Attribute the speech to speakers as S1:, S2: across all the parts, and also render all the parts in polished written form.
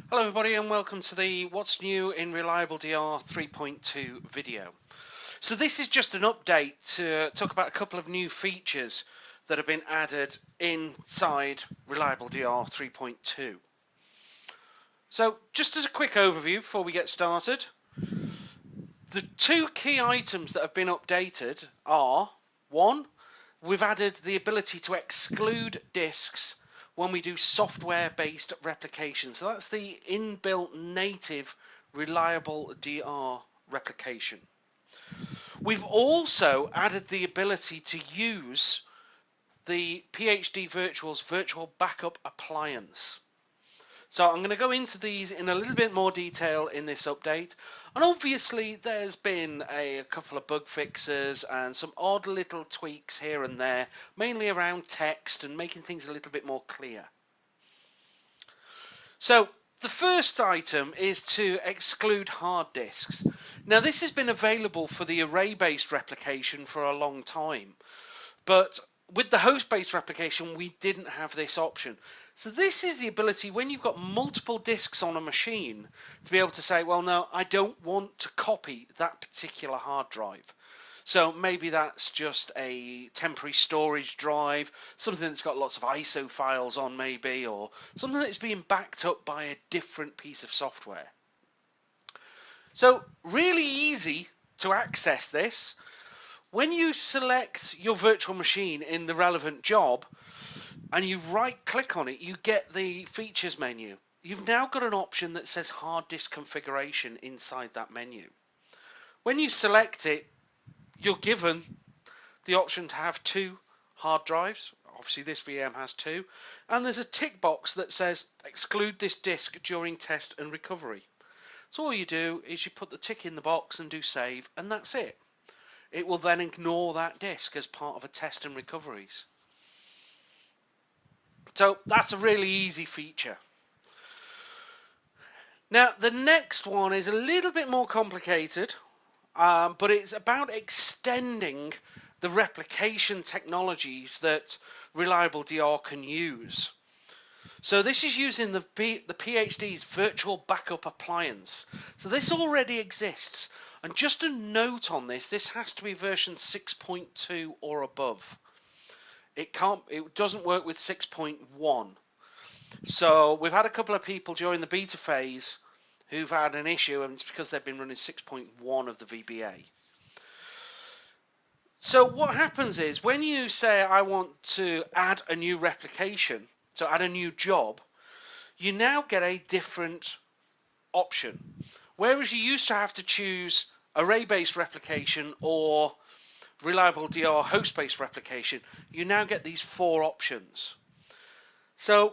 S1: Hello everybody and welcome to the What's New in ReliableDR 3.2 video. So this is just an update to talk about a couple of new features that have been added inside ReliableDR 3.2. So just as a quick overview before we get started, the two key items that have been updated are, one, we've added the ability to exclude disks when we do software-based replication. So that's the inbuilt native ReliableDR replication. We've also added the ability to use the PhD Virtual's virtual backup appliance. So I'm going to go into these in a little bit more detail in this update. And obviously there's been a couple of bug fixes and some odd little tweaks here and there, mainly around text and making things a little bit more clear. So the first item is to exclude hard disks. Now this has been available for the array-based replication for a long time, but with the host-based replication, we didn't have this option. So this is the ability when you've got multiple disks on a machine to be able to say, well, no, I don't want to copy that particular hard drive. So maybe that's just a temporary storage drive, something that's got lots of ISO files on maybe, or something that's being backed up by a different piece of software. So really easy to access this. When you select your virtual machine in the relevant job and you right click on it, you get the features menu. You've now got an option that says hard disk configuration inside that menu. When you select it, you're given the option to have two hard drives. Obviously this VM has two, and there's a tick box that says exclude this disk during test and recovery. So all you do is you put the tick in the box and do save, and that's it. It will then ignore that disk as part of a test and recoveries. So that's a really easy feature. Now the next one is a little bit more complicated, but it's about extending the replication technologies that ReliableDR can use. So this is using the PhD's virtual backup appliance. So this already exists. And just a note on this, this has to be version 6.2 or above. It doesn't work with 6.1. So we've had a couple of people during the beta phase who've had an issue, and it's because they've been running 6.1 of the VBA. So what happens is when you say I want to add a new replication, so add a new job, you now get a different option. Whereas you used to have to choose array-based replication or ReliableDR host-based replication, you now get these four options. So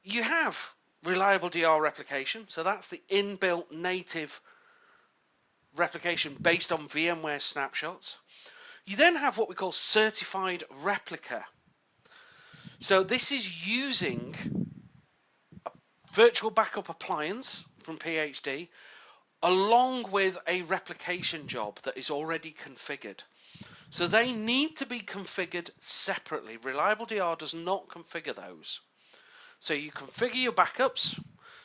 S1: you have ReliableDR replication, so that's the inbuilt native replication based on VMware snapshots. You then have what we call certified replica. So this is using a virtual backup appliance from PhD along with a replication job that is already configured. So they need to be configured separately. ReliableDR does not configure those. So you configure your backups,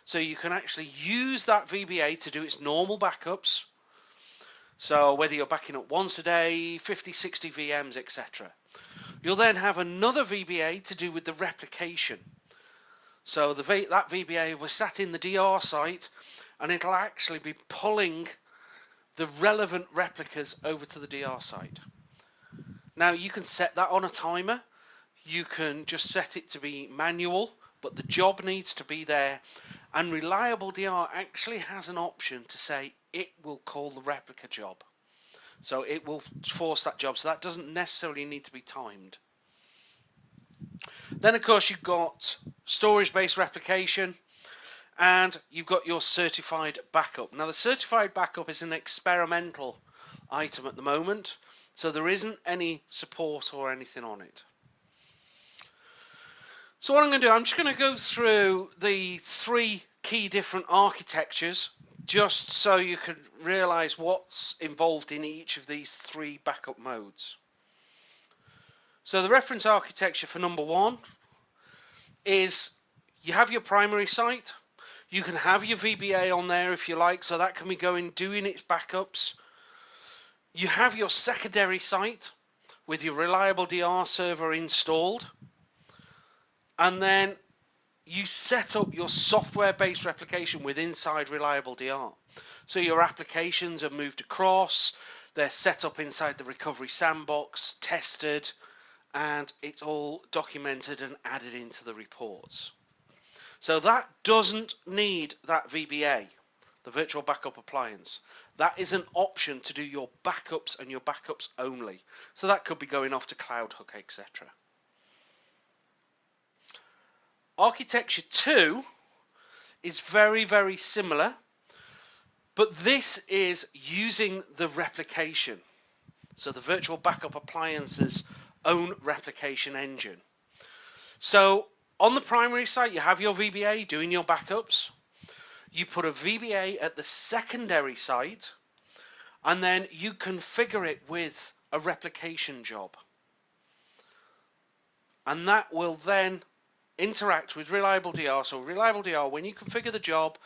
S1: so you can actually use that VBA to do its normal backups. So whether you're backing up once a day, 50, 60 VMs, etc. You'll then have another VBA to do with the replication. So that VBA was sat in the DR site, and it'll actually be pulling the relevant replicas over to the DR site. Now you can set that on a timer. You can just set it to be manual, but the job needs to be there. And ReliableDR actually has an option to say it will call the replica job. So it will force that job. So that doesn't necessarily need to be timed. Then of course you've got storage-based replication, and you've got your certified backup. Now the certified backup is an experimental item at the moment, so there isn't any support or anything on it. So what I'm going to do, I'm just going to go through the three key different architectures just so you can realize what's involved in each of these three backup modes. So the reference architecture for number one is you have your primary site, You can have your VBA on there if you like, so that can be going doing its backups. You have your secondary site with your ReliableDR server installed, and then you set up your software-based replication with inside ReliableDR. So your applications are moved across, they're set up inside the recovery sandbox, tested, and it's all documented and added into the reports. So that doesn't need that VBA, the virtual backup appliance. That is an option to do your backups and your backups only. So that could be going off to CloudHook, etc. Architecture 2 is very, very similar, but this is using the replication. So the virtual backup appliance's own replication engine. So on the primary site, you have your VBA doing your backups. You put a VBA at the secondary site, and then you configure it with a replication job. And that will then interact with ReliableDR. So ReliableDR, when you configure the job,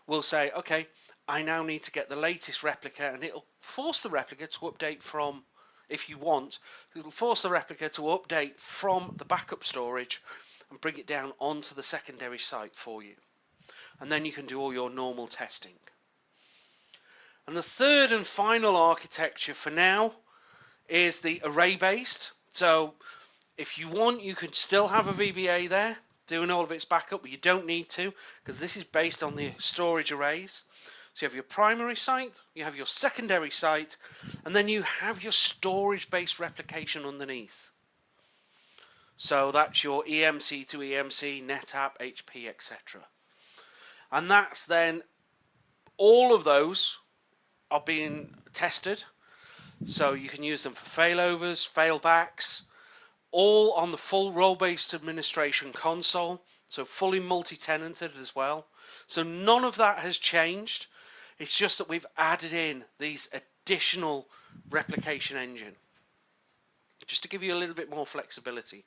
S1: will say, okay, I now need to get the latest replica, and it'll force the replica to update from, if you want, it'll force the replica to update from the backup storage and bring it down onto the secondary site for you. And then you can do all your normal testing. And the third and final architecture for now is the array-based. So if you want, you could still have a VBA there doing all of its backup, but you don't need to, because this is based on the storage arrays. So you have your primary site, you have your secondary site, and then you have your storage-based replication underneath. So that's your EMC to EMC, NetApp, HP, etc. And that's then, all of those are being tested. So you can use them for failovers, failbacks, all on the full role-based administration console, so fully multi-tenanted as well. So none of that has changed. It's just that we've added in these additional replication engine, just to give you a little bit more flexibility.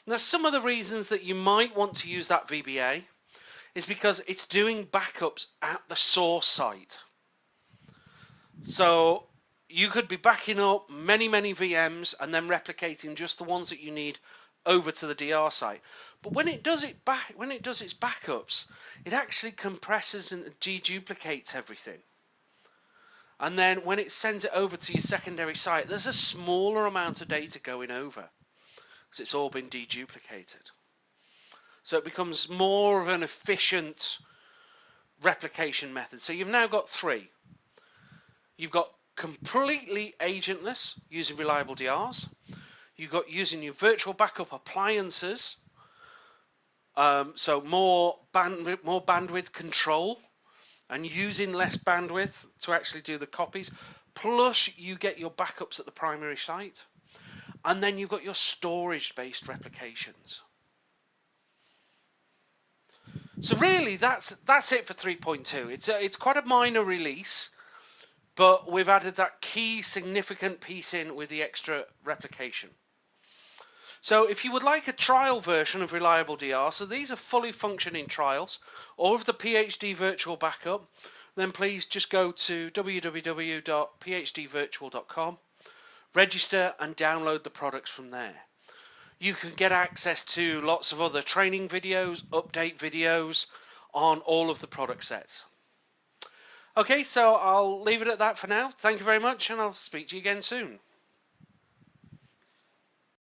S1: Now, some of the reasons that you might want to use that VBA is because it's doing backups at the source site. So you could be backing up many VMs and then replicating just the ones that you need over to the DR site. But when it does its backups, it actually compresses and deduplicates everything. And then when it sends it over to your secondary site, there's a smaller amount of data going over because it's all been deduplicated. So it becomes more of an efficient replication method. So you've now got three. You've got completely agentless using ReliableDRs. You've got using your virtual backup appliances, so more bandwidth control and using less bandwidth to actually do the copies. Plus you get your backups at the primary site, and then you've got your storage-based replications. So really, that's it for 3.2. It's quite a minor release, but we've added that key significant piece in with the extra replication. So if you would like a trial version of ReliableDR, so these are fully functioning trials, or of the PhD Virtual Backup, then please just go to www.phdvirtual.com, register and download the products from there. You can get access to lots of other training videos, update videos on all of the product sets. Okay, so I'll leave it at that for now. Thank you very much, and I'll speak to you again soon.